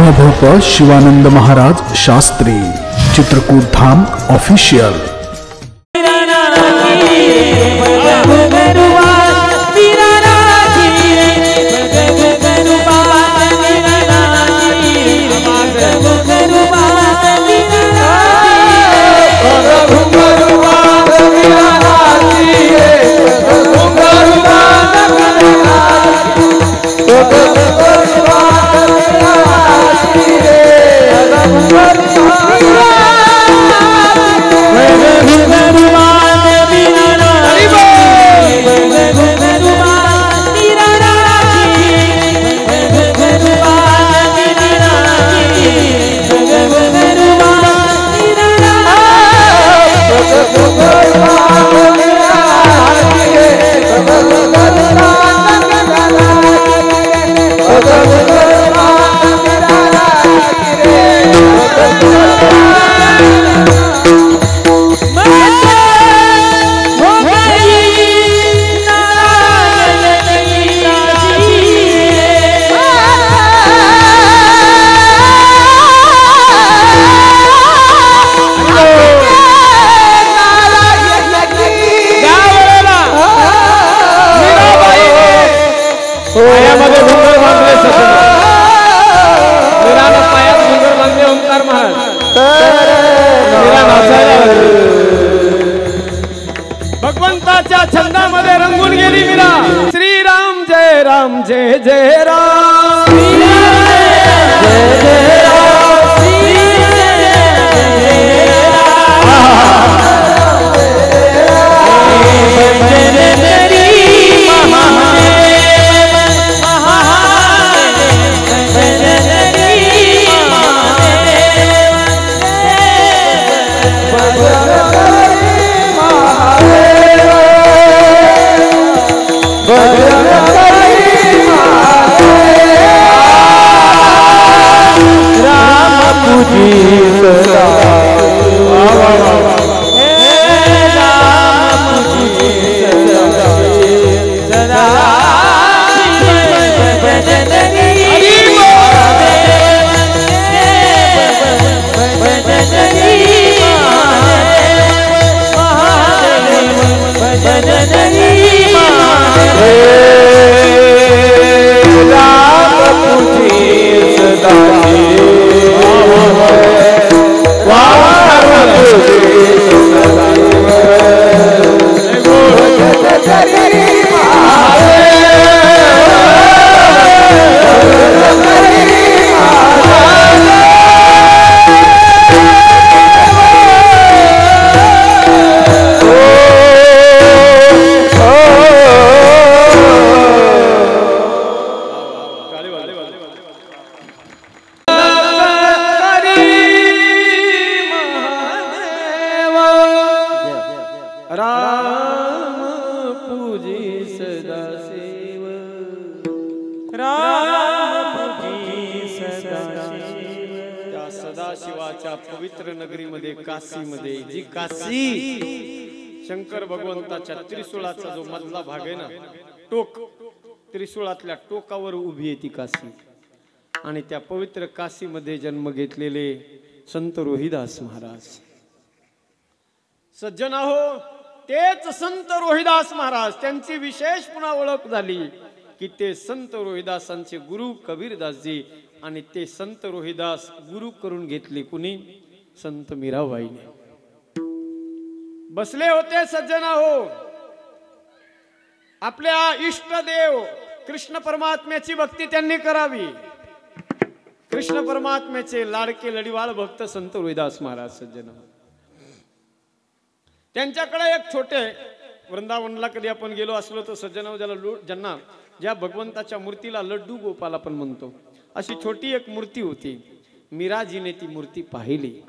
भोप शिवानंद महाराज शास्त्री चित्रकूट धाम official. भगवंताच्या छंदामध्ये रंगून गेली मीरा। श्रीराम जय राम जय जय राम, जय जय राम, पवित्र नगरीमध्ये काशीमध्ये जी काशी शंकर भगवंताच्या त्रिशूळाचा जो मधला भाग आहे ना, टोक, त्रिशूळातल्या टोकावर उभी आहे ती काशी। आणि त्या पवित्र काशीमध्ये जन्म घेतलेले संत रोहिदास महाराज सज्जन हो, तेच संत रोहिदास महाराज। त्यांची विशेष पुन्हा ओळख झाली की ते संत रोहिदासांचे गुरु कबीरदासजी, आणि ते संत रोहिदास गुरु करून घेतले कुणी? संत मीराबाईने। बसले होते सज्जन हो, आपल्या इष्टदेव कृष्ण परमात्म्याची भक्ती त्यांनी करावी। कृष्ण परमात्म्याचे लाडके लढीवाळ भक्त संत रोहिदास महाराज सज्जन। त्यांच्याकडे एक छोटे वृंदावनला कधी आपण गेलो असलो तर सज्जन, ज्यांना ज्या भगवंताच्या मूर्तीला लड्डू गोपाल आपण म्हणतो, अशी छोटी एक मूर्ती होती। मीराजीने ती मूर्ती पाहिली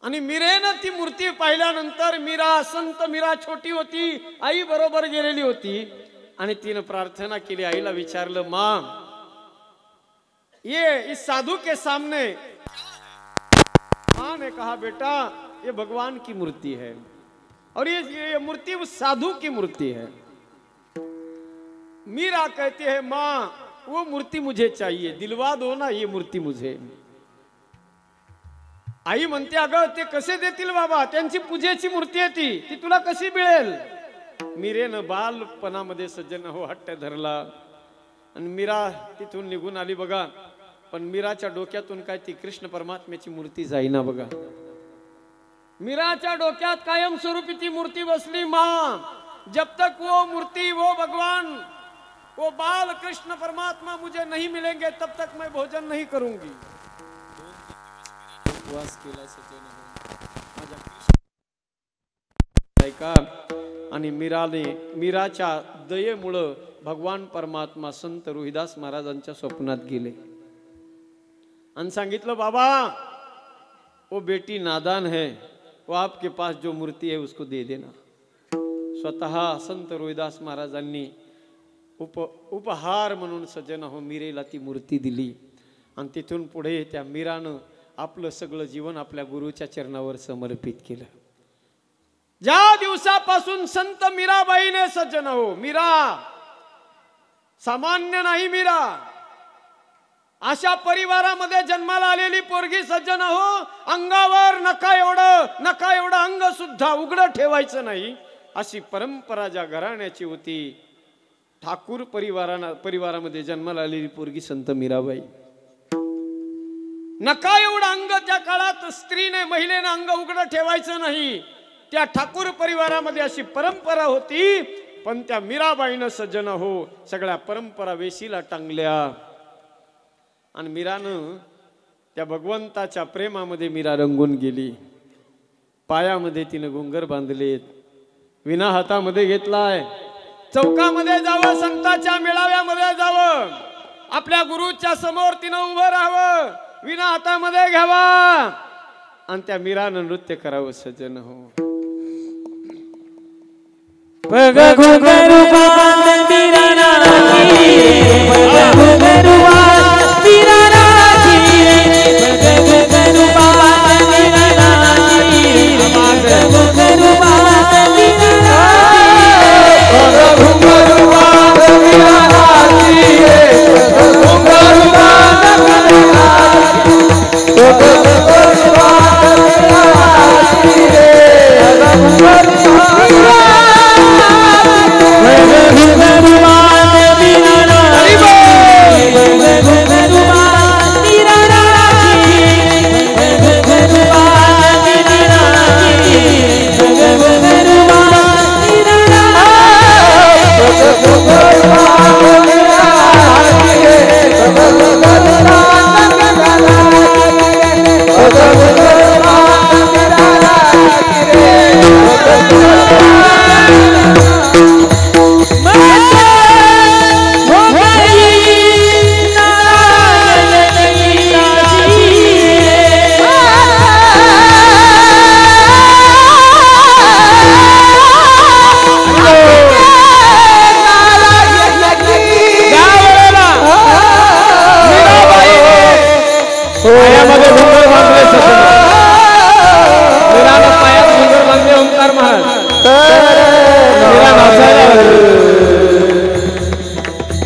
आणि मीरेनं ती मूर्ती पाहिल्यानंतर संत मीरा छोटी होती, आई बरोबर गेलेली होती आणि तिने प्रार्थना केली। आईला विचारलं, मां ये इस साधू के सामने। मां ने कहा, बेटा ये भगवान की मूर्ति है और ये मूर्ति उस साधु की मूर्ति है। मीरा कहती है, माँ वो मूर्ति मुझे चाहिए, दिलवा दो ना ये मूर्ती मुझे. आई म्हणते अगं ते कसे देतील बाबा, त्यांची पूजेची मूर्ती आहे ती तुला कशी मिळेल. मीरेनं बालपणामध्ये सज्जन हो हट्ट धरला आणि मीरा तिथून निघून आली बघा. पण मीराच्या डोक्यातून काय ती कृष्ण परमात्म्याची मूर्ती जाईना बघा. मीराच्या डोक्यात कायम स्वरूपी ती मूर्ती बसली. मां, जब तक वो मूर्ति, वो भगवान, वो बाल कृष्ण परमात्मा मुझे नहीं मिलेंगे तब तक मैं भोजन नहीं करूंगी. उपवास केला सज्जन ऐका. आणि मीराच्या दयेमुळं भगवान परमात्मा संत रोहिदास महाराजांच्या स्वप्नात गेले आणि सांगितलं बाबा वो बेटी नादान है, वो आपके पास जो मूर्ति है उसको दे देना. स्वतः संत रोहिदास महाराजांनी उपहार म्हणून सज्जन हो मीरेला ती मूर्ती दिली. आणि तिथून पुढे त्या मीरानं आपलं सगळं जीवन आपल्या गुरुच्या चरणावर समर्पित केलं. ज्या दिवसापासून संत मीराबाईने सज्जन हो, मीरा सामान्य नाही, मीरा अशा परिवारामध्ये जन्माला आलेली पोरगी सज्जन हो, अंगावर नका एवढं अंग सुद्धा उघडं ठेवायचं नाही अशी परंपरा ज्या घराण्याची होती. ठाकूर परिवारामध्ये जन्माला आलेली पोरगी संत मीराबाई. नका एवढं अंग त्या काळात स्त्रीने, महिलेने अंग उघडं ठेवायचं नाही. त्या ठाकूर परिवारामध्ये अशी परंपरा होती. पण त्या मीराबाईनं सज्जन हो सगळ्या परंपरा वेशीला टांगल्या. आणि मीरानं त्या भगवंताच्या प्रेमामध्ये मीरा रंगून गेली. पायामध्ये तिने घुंगर बांधलेत, विना हातामध्ये घेतलाय. चौकामध्ये जावं, संताच्या मेळाव्यामध्ये जावं, आपल्या गुरुच्या समोर तिनं उभं राहावं, विना हातामध्ये घ्यावा आणि त्या मीरानं नृत्य करावं सज्जन हो.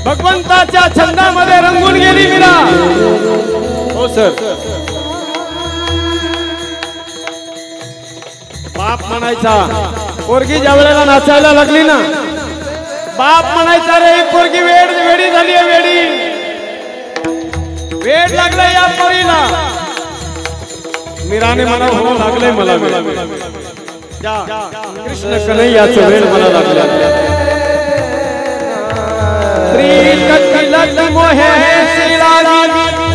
भगवंताच्या छंदामध्ये रंगून गेली मीरा. हो सर. बाप म्हणायचा पोरगी ज्या वेळेला नाचायला लागली ना, बाप म्हणायचा रे पोरगी वेडी झाली आहे, वेड लागलंय या पोरीला. मीराने म्हणा हो लागलंय मला, कृष्ण कन्हैयाचं वेड मला लागलं.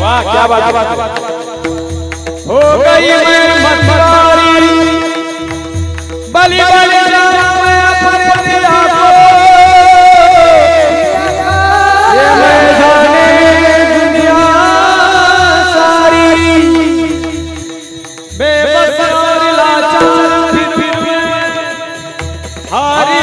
वाह क्या बात हो गई मैं मतवारी बलि बलि ये मैं जाने दुनिया सारी बेबस और लाचार फिर हारी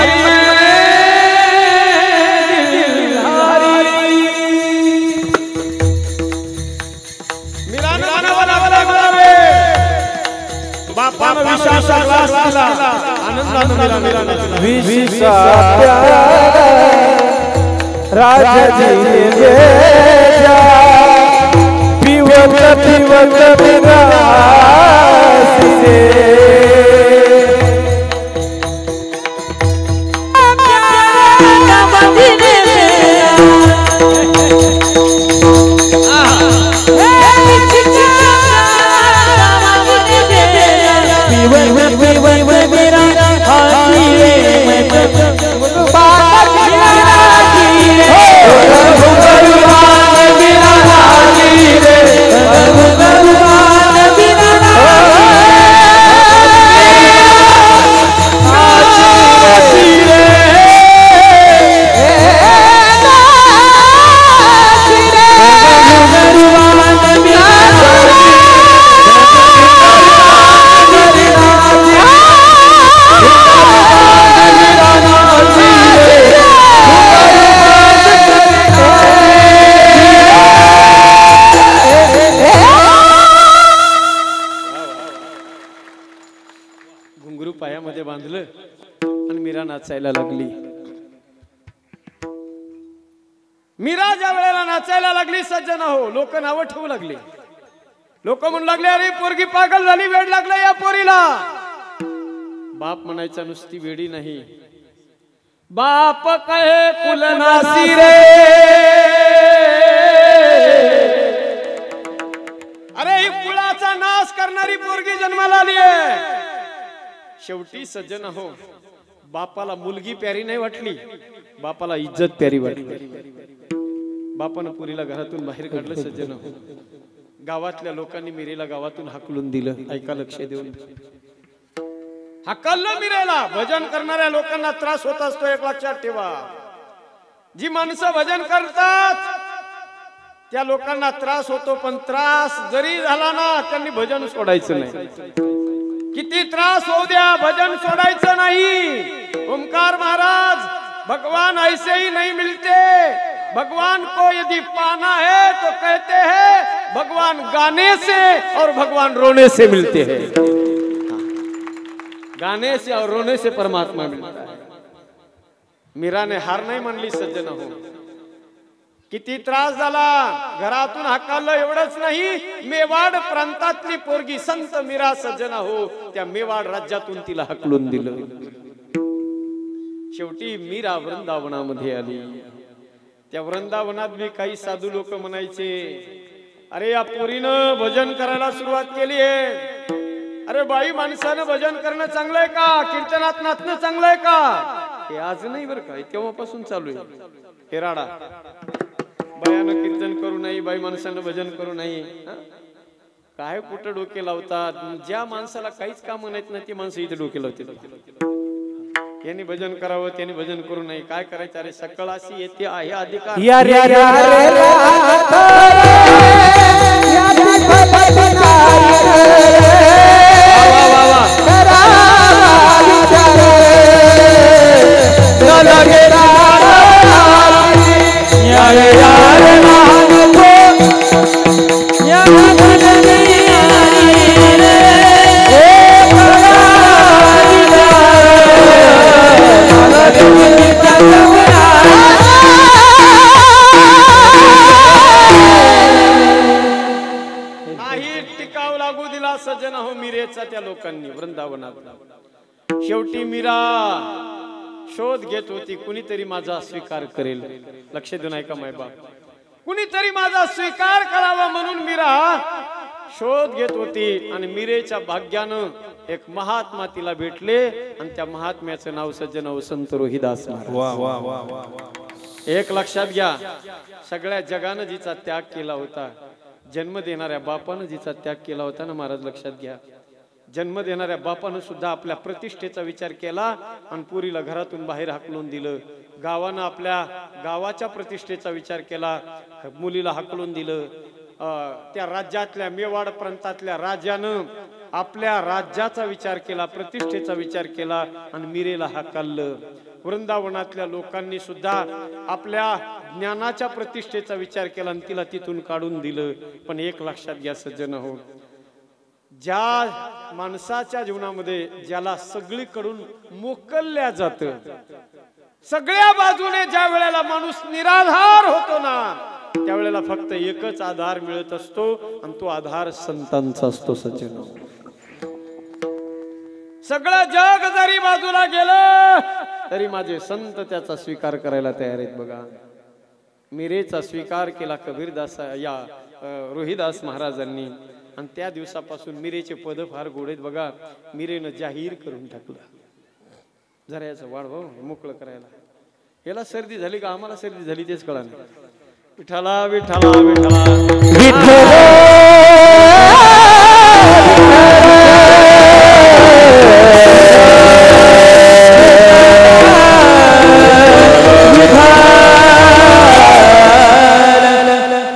राजाजी भेजा पिवत पिवत विरास से पायामध्ये बांधलं आणि मीरा नाचायला लागली. मीरा ज्या वेळेला नाचायला लागली सज्जन हो, लोक नाव ठेवू लागले. लोक म्हणू लागले अरे पोरगी पागल झाली, वेड लागला या पोरीला. बाप म्हणायचा नुसती वेडी नाही, बाप कहे कुलनासी रे. अरे ही कुळाचा नाश करणारी पोरगी जन्माला आली आहे. शेवटी सज्जन हो, बापाला मुलगी प्यारी नाही वाटली, बापाला इज्जत प्यारी वाटली. बापानं पुरीला घरातून बाहेर काढलं. सज्जन हो, गावातल्या लोकांनी मीरेला गावातून हाकलून दिलं. ऐका लक्ष देऊन, हाकललं मीरेला. भजन करणाऱ्या लोकांना त्रास होत असतो, एक लक्षात ठेवा. जी माणसं भजन करतात त्या लोकांना त्रास होतो, पण त्रास जरी झाला ना त्यांनी भजन सोडायचं नाही. किती त्रास होऊ द्या, भजन सोडायचं नाही. ओमकार महाराज, भगवान ऐसे ही नहीं मिलते. भगवान को यदि पाना है तो कहते हैं भगवान गाने से और भगवान रोने से मिलते हैं. गाने से और रोने से परमात्मा मिलता है. मीरा ने हार नाही मानली. सज्जन हो, किती त्रास झाला, घरातून हाकललं. एवढंच नाही, मेवाड प्रांतातली पोरगी संत मीरा सज्जन हो, त्या मेवाड राज्यातून तिला हाकलून दिलं. शेवटी मीरा वृंदावनामध्ये आली. त्या वृंदावनात मी काही साधू लोक म्हणायचे, अरे या पोरीनं भजन करायला सुरुवात केली आहे. अरे बाई माणसानं भजन करणं चांगलंय का, कीर्तनात नाचणं चांगलंय का? हे आज नाही बरं का, तेव्हापासून चालू आहे हे राडा. बायानं कीर्तन करू नये, बाई माणसानं भजन करू नये. काय कुठं डोके लावतात. ज्या माणसाला काहीच काम म्हणत नाही ती माणसं इथे डोके लावतात. यांनी भजन करावं, त्यांनी भजन करू नये. काय करायचं? अरे सकळाशी येते आहे अधिकार. सज्जन हो, मीरेचा त्या लोकांनी वृंदावनात. शेवटी मीरा शोध घेत होती, कुणीतरी माझा स्वीकार करेल. लक्ष देऊन ऐका माय बाप, कुणीतरी माझा स्वीकार करावा म्हणून मीरा शोध घेत होती. आणि मीरेच्या भाग्यानं एक महात्मा तिला भेटले आणि त्या महात्म्याचं नाव सज्जन हो संत रोहिदास. एक लक्षात घ्या, सगळ्या जगानं जिचा त्याग केला होता, जन्म देणाऱ्या बापानं जिचा त्याग केला होता ना महाराज, लक्षात घ्या. जन्म देणाऱ्या बापानं सुद्धा आपल्या प्रतिष्ठेचा विचार केला आणि पुरीला घरातून बाहेर हाकलून दिलं. गावानं आपल्या गावाच्या प्रतिष्ठेचा विचार केला, मुलीला हाकलून दिलं. त्या राज्यातल्या मेवाड प्रांतातल्या राजानं आपल्या राज्याचा विचार केला, प्रतिष्ठेचा विचार केला आणि मीरेला हाकललं. वृंदावनातल्या लोकांनी सुद्धा आपल्या ज्ञानाच्या प्रतिष्ठेचा विचार केला आणि तिला तिथून काढून दिलं. पण एक लक्षात घ्या सज्जन हो, ज्या माणसाच्या जीवनामध्ये ज्याला सगळीकडून मोकलल्या जातं सगळ्या बाजूने ज्या वेळेला माणूस निराधार होतो ना त्यावेळेला फक्त एकच आधार मिळत असतो आणि तो आधार संतांचा असतो. सज्जन, सगळं जग जरी बाजूला गेलं तरी माझे संत त्याचा स्वीकार करायला तयार आहेत. बघा, मिरेचा स्वीकार केला कबीरदास या रोहिदास महाराजांनी आणि त्या दिवसापासून मिरेचे पद फार गोड आहेत. बघा, मिरेनं जाहीर करून टाकलं. जरा याचं वाढवा मोकळं करायला. याला सर्दी झाली का आम्हाला सर्दी झाली तेच कळा नाही. विठ्ठला विठ्ठला विठ्ठला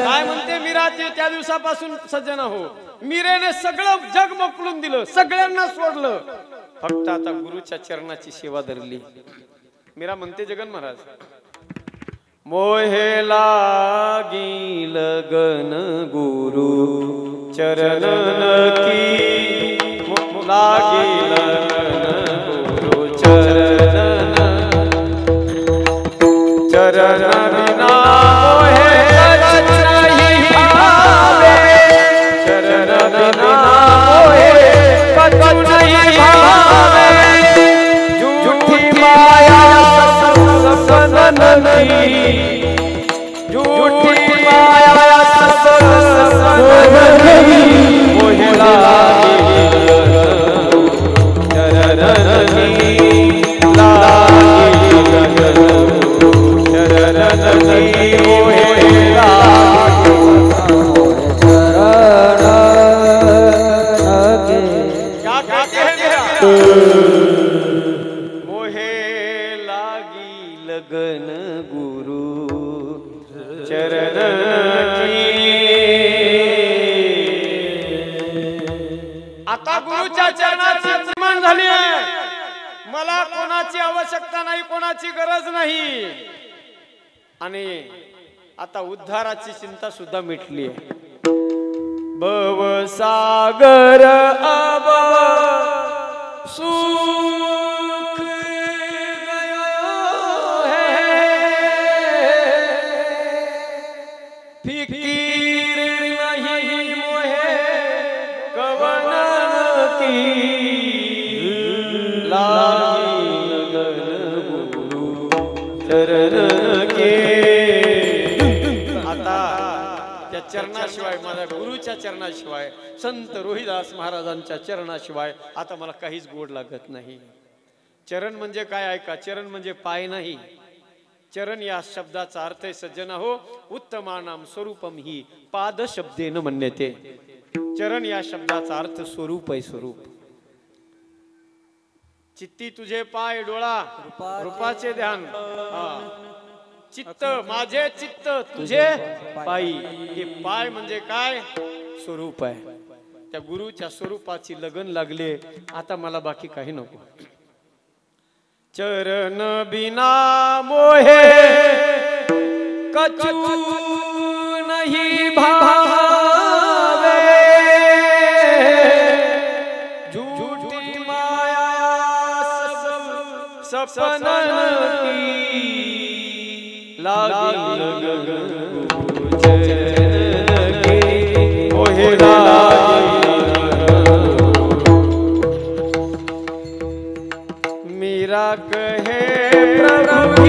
काय म्हणते मीराचे त्या दिवसापासून सज्जन हो, मीरेने सगळं जग मोकळून दिलं, सगळ्यांना सोडलं, फक्त आता गुरुच्या चरणाची सेवा धरली. मीरा म्हणते जगन महाराज, मोहे लागी लगन गुरु चरणन की, लागी लगन गुरु चरणन, चरण बिना मोहे कछ नहीं भावे, चरण बिना मोहे कछ नहीं भावे, झूठी माया सपनन की, झूठी माया सपनन की, मोहे लागी चरणन की, लागी चरणन की, मोहे लागी क्या कहते हैं मेरा, मोहे लागी लगन गुरु चरण की. आता गुरुच्या चरणाची सन्मान झाली आहे. मला कोणाची आवश्यकता नाही, कोणाची गरज नाही आणि आता उद्धाराची चिंता सुद्धा मिटली आहे. भव सागर अब सुख गयो है, फिकीर नहीं मोहे कवन की, लागी लगन गुरु चरण के. आता त्या चरणाशिवाय, माझ्या गुरुच्या चरणाशिवाय, संत रोहिदास महाराजांच्या चरणाशिवाय आता मला काहीच गोड लागत नाही. चरण म्हणजे काय ऐका, चरण म्हणजे पाय नाही. चरण या शब्दाचा अर्थ आहे सज्जन हो, उत्तमानाम स्वरूपम ही पाद शब्देन मन्यते. चरण या शब्दाचा अर्थ स्वरूप आहे, स्वरूप. चित्ती तुझे पाय डोळा रूपाचे ध्यान, चित्त माझे चित्त तुझे पायी. हे पाय म्हणजे काय, स्वरूप आहे. त्या गुरुच्या स्वरूपाची लगन लागले. आता मला बाकी काही नको. चरण बिना मोहे कछु नहीं भावे, झूठी माया सपनन की, लागी लगन गुरु चरण की, मोहे लागी मीरा कहे प्रभु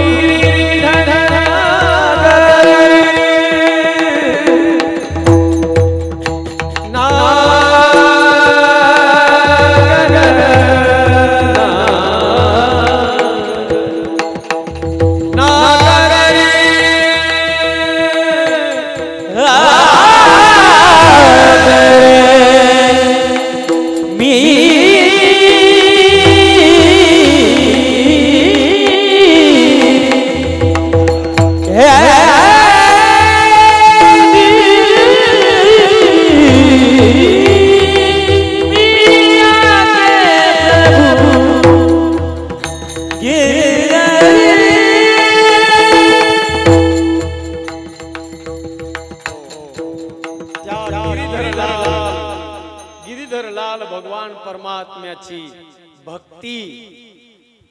गिरिधर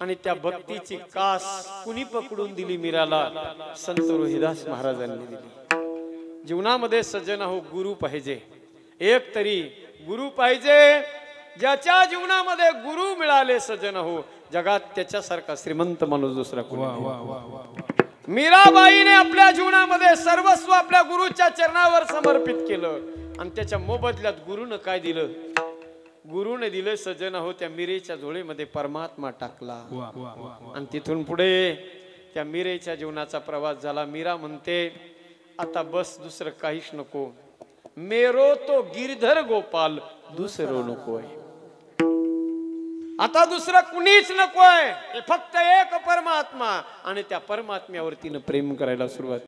आणि त्या भक्तीची कास कुणी पकडून दिली मीराला? संत रोहिदास महाराजांनी दिली. जीवनामध्ये सज्जन हो गुरु पाहिजे, एक तरी गुरु पाहिजे. ज्याच्या जीवनामध्ये गुरु मिळाले सज्जन हो, जगात त्याच्यासारखा श्रीमंत माणूस दुसरा कोणी. मीराबाईने आपल्या जीवनामध्ये सर्वस्व आपल्या गुरुच्या चरणावर समर्पित केलं आणि त्याच्या मोबदल्यात गुरुनं काय दिलं? गुरुने दिलं सज्जन हो, त्या मीरेच्या झोळीमध्ये परमात्मा टाकला. आणि तिथून पुढे त्या मीरेच्या जीवनाचा प्रवास झाला. मीरा म्हणते आता बस, दुसरं काहीच नको. मेरो तो गिरधर गोपाल, दुसरं नकोय. आता दुसरं कुणीच नकोय, फक्त एक परमात्मा. आणि त्या परमात्म्यावर तिनं प्रेम करायला सुरुवात